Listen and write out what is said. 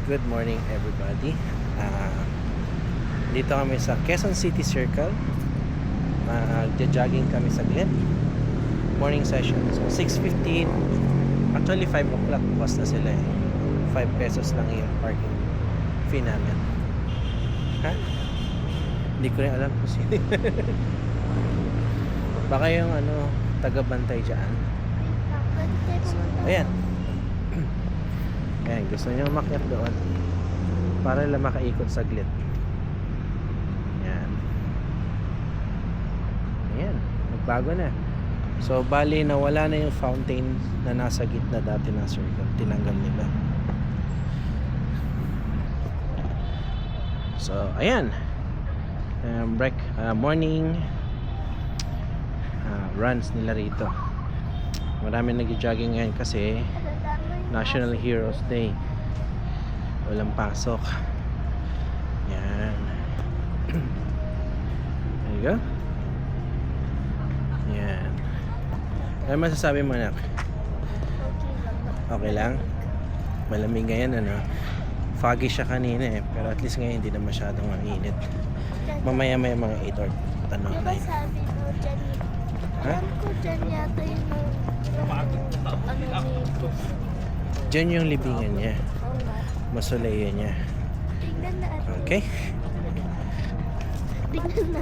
Good morning everybody. Dito kami sa Quezon City Circle. Jogging kami saglit. Morning session. So 6:15. Actually 5 o'clock bukas na sila eh. 5 pesos lang yung parking fee namin. Ha? Hindi ko rin alam kung sino. Baka yung taga-bantay dyan. So, ayan. Ayan, gusto nyo umakyat doon para lang makaikot saglit. Ayan. Ayan, nagbago na. So, bali nawala na yung fountain na nasa gitna dati ng circle. Tinanggal nila. So, ayan. Morning runs nila rito. Marami nag-jogging ngayon kasi National Heroes Day. Walang pasok. Yan. There you go. Yan. Ano masasabi mo, anak? Okay lang? Malamig ngayon, foggy siya kanina eh. Pero at least ngayon hindi na masyadong mainit. Mamaya may mga 8 or tanong na yun. Sabi mo dyan, alam ko dyan yata yung Diyan yung libingan niya. Mausoleo niya. tingnan na. Okay? Tingnan na.